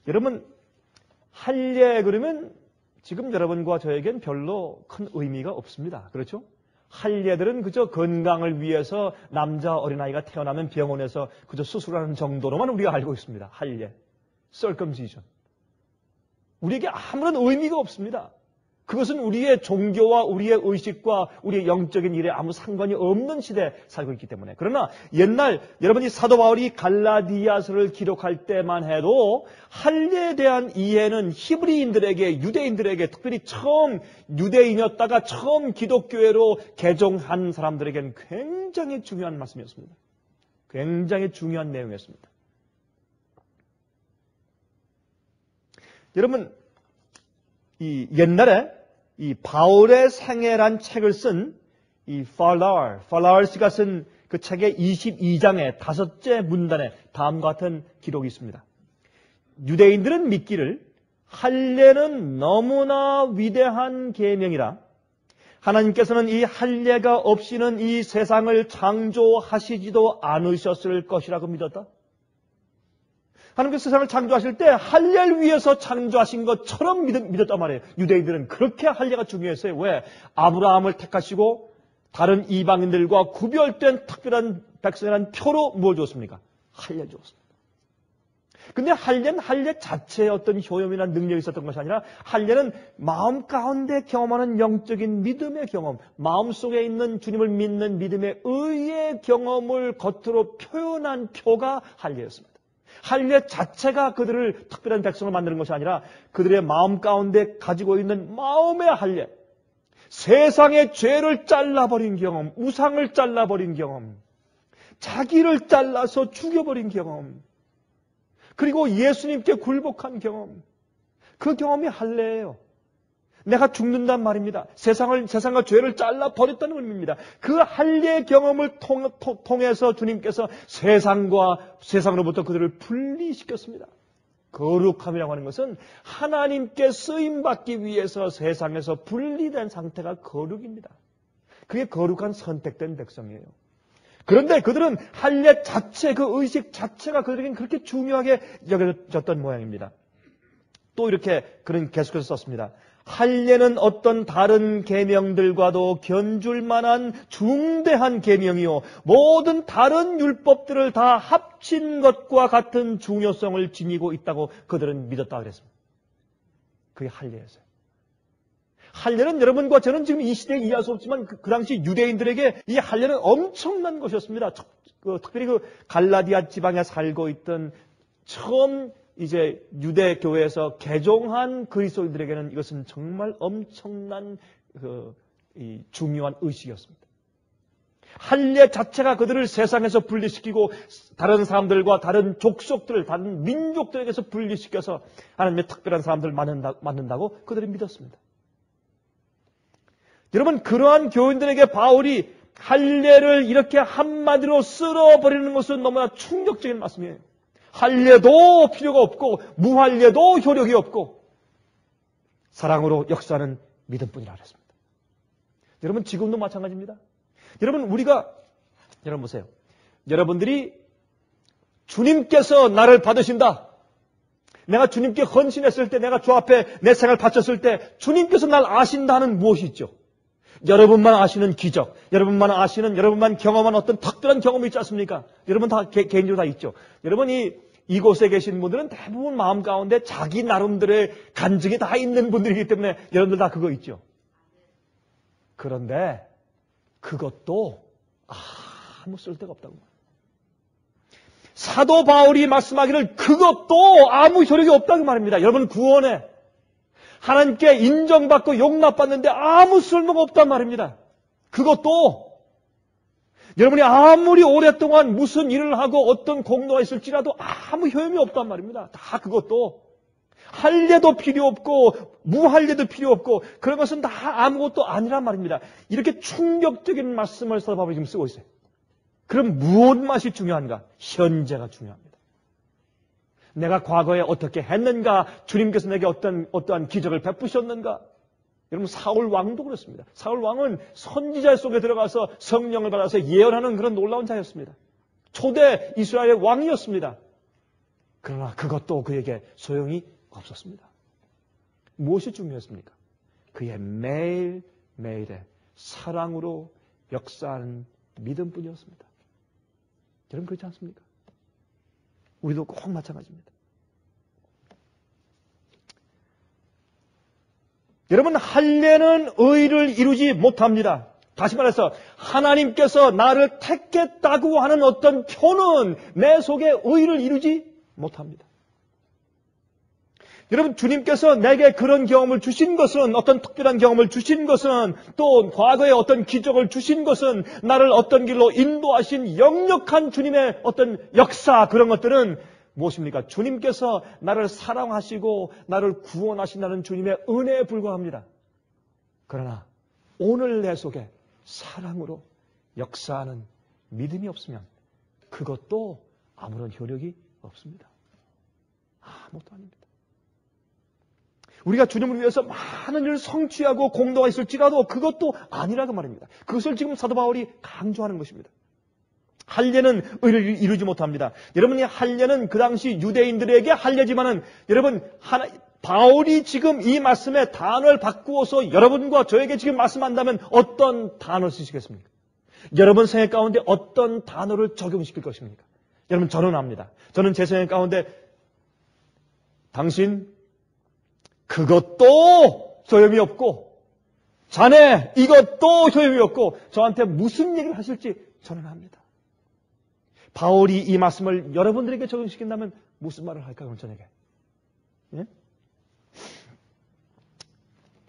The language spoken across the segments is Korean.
여러분, 할례 그러면 지금 여러분과 저에겐 별로 큰 의미가 없습니다. 그렇죠? 할례들은 그저 건강을 위해서 남자 어린아이가 태어나면 병원에서 그저 수술하는 정도로만 우리가 알고 있습니다. 할례, circumcision. 우리에게 아무런 의미가 없습니다. 그것은 우리의 종교와 우리의 의식과 우리의 영적인 일에 아무 상관이 없는 시대에 살고 있기 때문에. 그러나 옛날 여러분이 사도 바울이 갈라디아서를 기록할 때만 해도 할례에 대한 이해는 히브리인들에게, 유대인들에게, 특별히 처음 유대인이었다가 처음 기독교회로 개종한 사람들에게는 굉장히 중요한 말씀이었습니다. 굉장히 중요한 내용이었습니다. 여러분, 이 옛날에 이 바울의 생애란 책을 쓴 이 팔라르스가 쓴 그 책의 22장의 5째 문단에 다음과 같은 기록이 있습니다. 유대인들은 믿기를 할례는 너무나 위대한 계명이라 하나님께서는 이 할례가 없이는 이 세상을 창조하시지도 않으셨을 것이라고 믿었다. 하나님께서 세상을 창조하실 때 할례를 위해서 창조하신 것처럼 믿었단 말이에요. 유대인들은 그렇게 할례가 중요했어요. 왜? 아브라함을 택하시고 다른 이방인들과 구별된 특별한 백성이라는 표로 뭘 주었습니까? 할례를 주었습니다. 근데 할례는 할례 자체의 어떤 효용이나 능력이 있었던 것이 아니라 할례는 마음 가운데 경험하는 영적인 믿음의 경험, 마음속에 있는 주님을 믿는 믿음의 의의 경험을 겉으로 표현한 표가 할례였습니다. 할례 자체가 그들을 특별한 백성을 만드는 것이 아니라 그들의 마음 가운데 가지고 있는 마음의 할례, 세상의 죄를 잘라버린 경험, 우상을 잘라버린 경험, 자기를 잘라서 죽여버린 경험, 그리고 예수님께 굴복한 경험, 그 경험이 할례예요. 내가 죽는단 말입니다. 세상과 죄를 잘라버렸다는 의미입니다. 그 할례 경험을 통해서 주님께서 세상으로부터 그들을 분리시켰습니다. 거룩함이라고 하는 것은 하나님께 쓰임받기 위해서 세상에서 분리된 상태가 거룩입니다. 그게 거룩한 선택된 백성이에요. 그런데 그들은 할례 자체, 그 의식 자체가 그들에겐 그렇게 중요하게 여겨졌던 모양입니다. 또 이렇게 그는 계속해서 썼습니다. 할례는 어떤 다른 계명들과도 견줄 만한 중대한 계명이요 모든 다른 율법들을 다 합친 것과 같은 중요성을 지니고 있다고 그들은 믿었다 그랬습니다. 그게 할례였어요. 할례는 여러분과 저는 지금 이 시대에 이해할 수 없지만 그 당시 유대인들에게 이 할례는 엄청난 것이었습니다. 특별히 그 갈라디아 지방에 살고 있던 처음 이제 유대 교회에서 개종한 그리스도인들에게는 이것은 정말 엄청난 중요한 의식이었습니다. 할례 자체가 그들을 세상에서 분리시키고 다른 사람들과 다른 족속들, 다른 민족들에게서 분리시켜서 하나님의 특별한 사람들을 만든다고 그들이 믿었습니다. 여러분, 그러한 교인들에게 바울이 할례를 이렇게 한마디로 쓸어버리는 것은 너무나 충격적인 말씀이에요. 할례도 필요가 없고 무할례도 효력이 없고 사랑으로 역사하는 믿음뿐이라 그랬습니다. 여러분, 지금도 마찬가지입니다. 여러분 보세요. 여러분들이 주님께서 나를 받으신다. 내가 주님께 헌신했을 때, 내가 주 앞에 내 생을 바쳤을 때 주님께서 날 아신다는 무엇이 있죠? 여러분만 아시는 기적, 여러분만 경험한 어떤 특별한 경험이 있지 않습니까? 여러분 다 개인적으로 다 있죠. 여러분이 이곳에 계신 분들은 대부분 마음 가운데 자기 나름대로의 간증이 다 있는 분들이기 때문에 여러분들 다 그거 있죠. 그런데 그것도 아무 쓸데가 없다고 말합니다. 사도 바울이 말씀하기를 그것도 아무 효력이 없다고 말합니다. 여러분, 구원에 하나님께 인정받고 용납받는데 아무 쓸모가 없단 말입니다. 그것도 여러분이 아무리 오랫동안 무슨 일을 하고 어떤 공로가 있을지라도 아무 효용이 없단 말입니다. 다 그것도 할례도 필요 없고 무할례도 필요 없고 그런 것은 다 아무것도 아니란 말입니다. 이렇게 충격적인 말씀을 사도 바울이 지금 쓰고 있어요. 그럼 무엇 맛이 중요한가? 현재가 중요합니다. 내가 과거에 어떻게 했는가? 주님께서 내게 어떠한 기적을 베푸셨는가? 여러분, 사울 왕도 그렇습니다. 사울 왕은 선지자 속에 들어가서 성령을 받아서 예언하는 그런 놀라운 자였습니다. 초대 이스라엘의 왕이었습니다. 그러나 그것도 그에게 소용이 없었습니다. 무엇이 중요했습니까? 그의 매일매일의 사랑으로 역사하는 믿음뿐이었습니다. 여러분 그렇지 않습니까? 우리도 꼭 마찬가지입니다. 여러분 할례는 의를 이루지 못합니다. 다시 말해서 하나님께서 나를 택했다고 하는 어떤 표는 내 속에 의를 이루지 못합니다. 여러분 주님께서 내게 그런 경험을 주신 것은 어떤 특별한 경험을 주신 것은 또 과거에 어떤 기적을 주신 것은 나를 어떤 길로 인도하신 역력한 주님의 어떤 역사 그런 것들은 무엇입니까? 주님께서 나를 사랑하시고 나를 구원하신다는 주님의 은혜에 불과합니다. 그러나 오늘 내 속에 사랑으로 역사하는 믿음이 없으면 그것도 아무런 효력이 없습니다. 아무것도 아닙니다. 우리가 주님을 위해서 많은 일을 성취하고 공로가 있을지라도 그것도 아니라고 말입니다. 그것을 지금 사도 바울이 강조하는 것입니다. 할례는 의를 이루지 못합니다. 여러분이 할례는 그 당시 유대인들에게 할례지만은 여러분 바울이 지금 이 말씀에 단어를 바꾸어서 여러분과 저에게 지금 말씀한다면 어떤 단어를 쓰시겠습니까? 여러분 생애 가운데 어떤 단어를 적용시킬 것입니까? 여러분 저는 압니다. 저는 제 생애 가운데 당신 그것도 소용이 없고 자네 이것도 소용이 없고 저한테 무슨 얘기를 하실지 저는 압니다. 바울이 이 말씀을 여러분들에게 적용시킨다면 무슨 말을 할까요? 저에게? 예?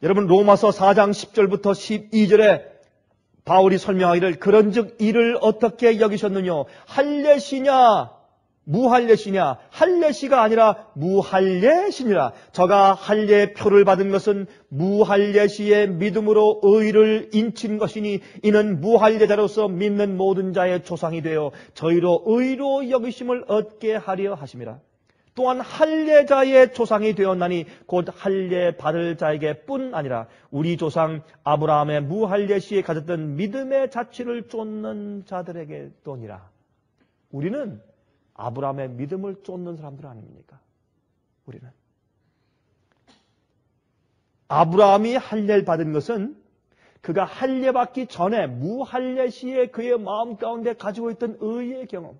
여러분 로마서 4장 10절부터 12절에 바울이 설명하기를 그런즉 이를 어떻게 여기셨느냐 할례시냐 무할례시냐 할례시가 아니라 무할례시니라. 저가 할례의 표를 받은 것은 무할례시의 믿음으로 의를 인친 것이니 이는 무할례자로서 믿는 모든 자의 조상이 되어 저희로 의로 여기심을 얻게 하려 하심이라. 또한 할례자의 조상이 되었나니 곧 할례 받을 자에게 뿐 아니라 우리 조상 아브라함의 무할례시에 가졌던 믿음의 자취를 쫓는 자들에게 또니라. 우리는 아브라함의 믿음을 쫓는 사람들 아닙니까? 우리는. 아브라함이 할례를 받은 것은 그가 할례 받기 전에 무할례시에 그의 마음 가운데 가지고 있던 의의 경험,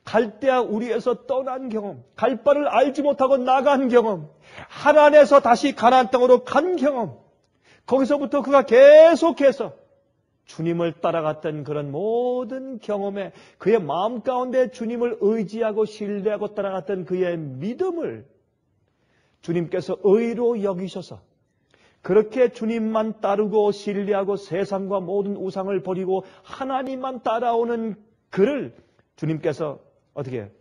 갈대아 우리에서 떠난 경험, 갈 바를 알지 못하고 나간 경험, 하란에서 다시 가나안 땅으로 간 경험, 거기서부터 그가 계속해서 주님을 따라갔던 그런 모든 경험에 그의 마음 가운데 주님을 의지하고 신뢰하고 따라갔던 그의 믿음을 주님께서 의로 여기셔서 그렇게 주님만 따르고 신뢰하고 세상과 모든 우상을 버리고 하나님만 따라오는 그를 주님께서 어떻게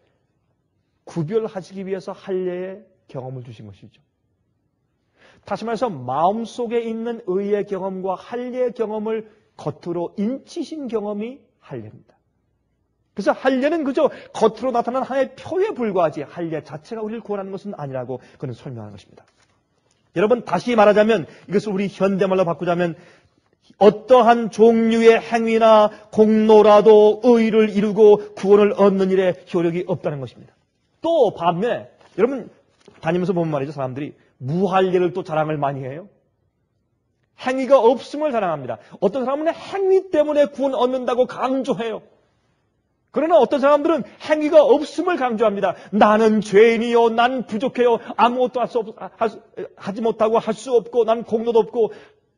구별하시기 위해서 할례의 경험을 주신 것이죠. 다시 말해서 마음속에 있는 의의 경험과 할례의 경험을 겉으로 인치신 경험이 할례입니다. 그래서 할례는 그저 겉으로 나타난 하나의 표에 불과하지 할례 자체가 우리를 구원하는 것은 아니라고 그는 설명하는 것입니다. 여러분 다시 말하자면 이것을 우리 현대말로 바꾸자면 어떠한 종류의 행위나 공로라도 의를 이루고 구원을 얻는 일에 효력이 없다는 것입니다. 또 반면에 여러분 다니면서 보면 말이죠. 사람들이 무할례를 또 자랑을 많이 해요. 행위가 없음을 자랑합니다. 어떤 사람은 행위 때문에 구원 얻는다고 강조해요. 그러나 어떤 사람들은 행위가 없음을 강조합니다. 나는 죄인이요, 난 부족해요, 아무것도 하지 못하고 할 수 없고, 난 공로도 없고.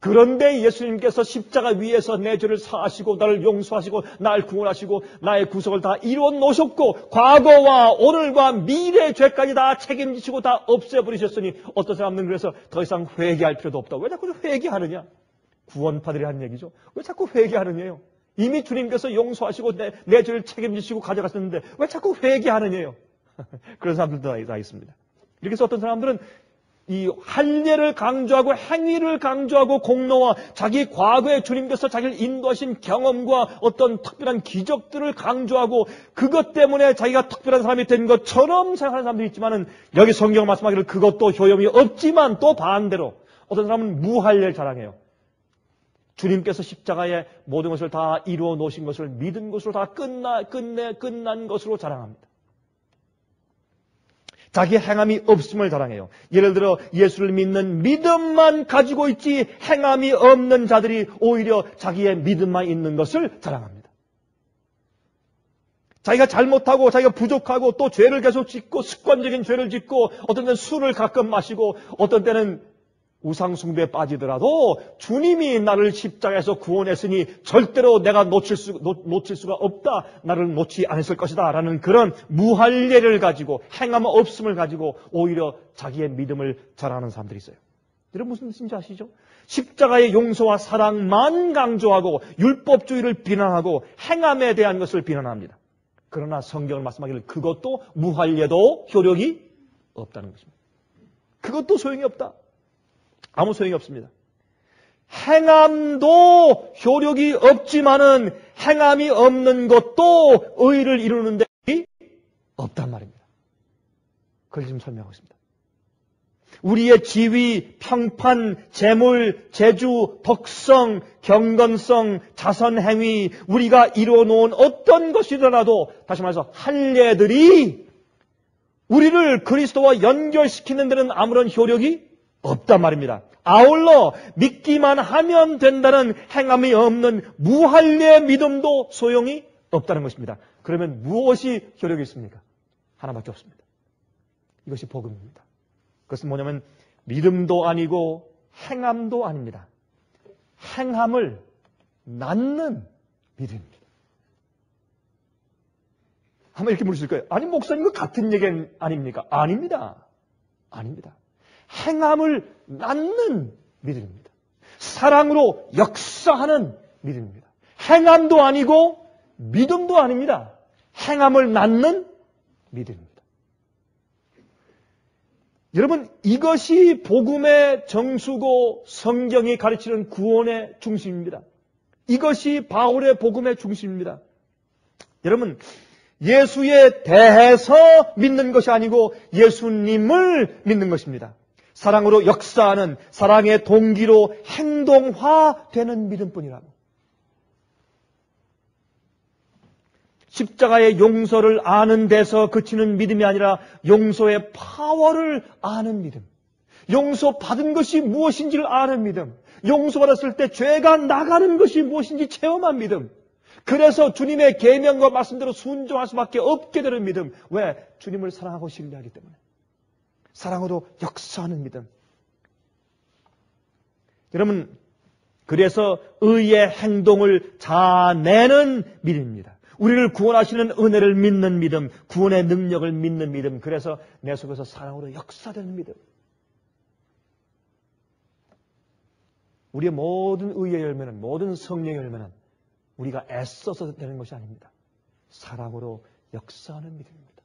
그런데 예수님께서 십자가 위에서 내 죄를 사하시고 나를 용서하시고 날 구원하시고 나의 구속을 다 이루어 놓으셨고 과거와 오늘과 미래의 죄까지 다 책임지시고 다 없애버리셨으니 어떤 사람들은 그래서 더 이상 회개할 필요도 없다고. 왜 자꾸 회개하느냐? 구원파들이 하는 얘기죠. 왜 자꾸 회개하느냐요? 이미 주님께서 용서하시고 내 죄를 책임지시고 가져가셨는데 왜 자꾸 회개하느냐요? 그런 사람들도 다 있습니다. 이렇게 해서 어떤 사람들은 이 할례를 강조하고 행위를 강조하고 공로와 자기 과거에 주님께서 자기를 인도하신 경험과 어떤 특별한 기적들을 강조하고 그것 때문에 자기가 특별한 사람이 된 것처럼 생각하는 사람들이 있지만은 여기 성경 말씀하기를 그것도 효용이 없지만 또 반대로 어떤 사람은 무할례를 자랑해요. 주님께서 십자가에 모든 것을 다 이루어 놓으신 것을 믿은 것으로 다 끝난 것으로 자랑합니다. 자기 행함이 없음을 자랑해요. 예를 들어 예수를 믿는 믿음만 가지고 있지 행함이 없는 자들이 오히려 자기의 믿음만 있는 것을 자랑합니다. 자기가 잘못하고 자기가 부족하고 또 죄를 계속 짓고 습관적인 죄를 짓고 어떤 때는 술을 가끔 마시고 어떤 때는 우상 숭배에 빠지더라도 주님이 나를 십자가에서 구원했으니 절대로 내가 놓칠 수가 없다. 나를 놓지 않았을 것이다. 라는 그런 무할례를 가지고 행함 없음을 가지고 오히려 자기의 믿음을 자랑하는 사람들이 있어요. 여러분 무슨 뜻인지 아시죠? 십자가의 용서와 사랑만 강조하고 율법주의를 비난하고 행함에 대한 것을 비난합니다. 그러나 성경을 말씀하기를 그것도 무할례도 효력이 없다는 것입니다. 그것도 소용이 없다. 아무 소용이 없습니다. 행함도 효력이 없지만은 행함이 없는 것도 의를 이루는 데 없단 말입니다. 그걸 지금 설명하고 있습니다. 우리의 지위, 평판, 재물, 재주, 덕성, 경건성, 자선행위, 우리가 이루어놓은 어떤 것이더라도 다시 말해서 할례들이 우리를 그리스도와 연결시키는 데는 아무런 효력이 없단 말입니다. 아울러 믿기만 하면 된다는 행함이 없는 무할례 믿음도 소용이 없다는 것입니다. 그러면 무엇이 효력이 있습니까? 하나밖에 없습니다. 이것이 복음입니다. 그것은 뭐냐면 믿음도 아니고 행함도 아닙니다. 행함을 낳는 믿음입니다. 한번 이렇게 물으실 거예요. 아니 목사님 그 같은 얘기 아닙니까? 아닙니다. 아닙니다. 행함을 낳는 믿음입니다. 사랑으로 역사하는 믿음입니다. 행함도 아니고 믿음도 아닙니다. 행함을 낳는 믿음입니다. 여러분 이것이 복음의 정수고 성경이 가르치는 구원의 중심입니다. 이것이 바울의 복음의 중심입니다. 여러분 예수에 대해서 믿는 것이 아니고 예수님을 믿는 것입니다. 사랑으로 역사하는 사랑의 동기로 행동화되는 믿음뿐이라고. 십자가의 용서를 아는 데서 그치는 믿음이 아니라 용서의 파워를 아는 믿음. 용서받은 것이 무엇인지를 아는 믿음. 용서받았을 때 죄가 나가는 것이 무엇인지 체험한 믿음. 그래서 주님의 계명과 말씀대로 순종할 수밖에 없게 되는 믿음. 왜? 주님을 사랑하고 신뢰하기 때문에. 사랑으로 역사하는 믿음. 여러분, 그래서 의의 행동을 자내는 믿음입니다. 우리를 구원하시는 은혜를 믿는 믿음, 구원의 능력을 믿는 믿음, 그래서 내 속에서 사랑으로 역사되는 믿음. 우리의 모든 의의 열매는, 모든 성령의 열매는 우리가 애써서 되는 것이 아닙니다. 사랑으로 역사하는 믿음입니다.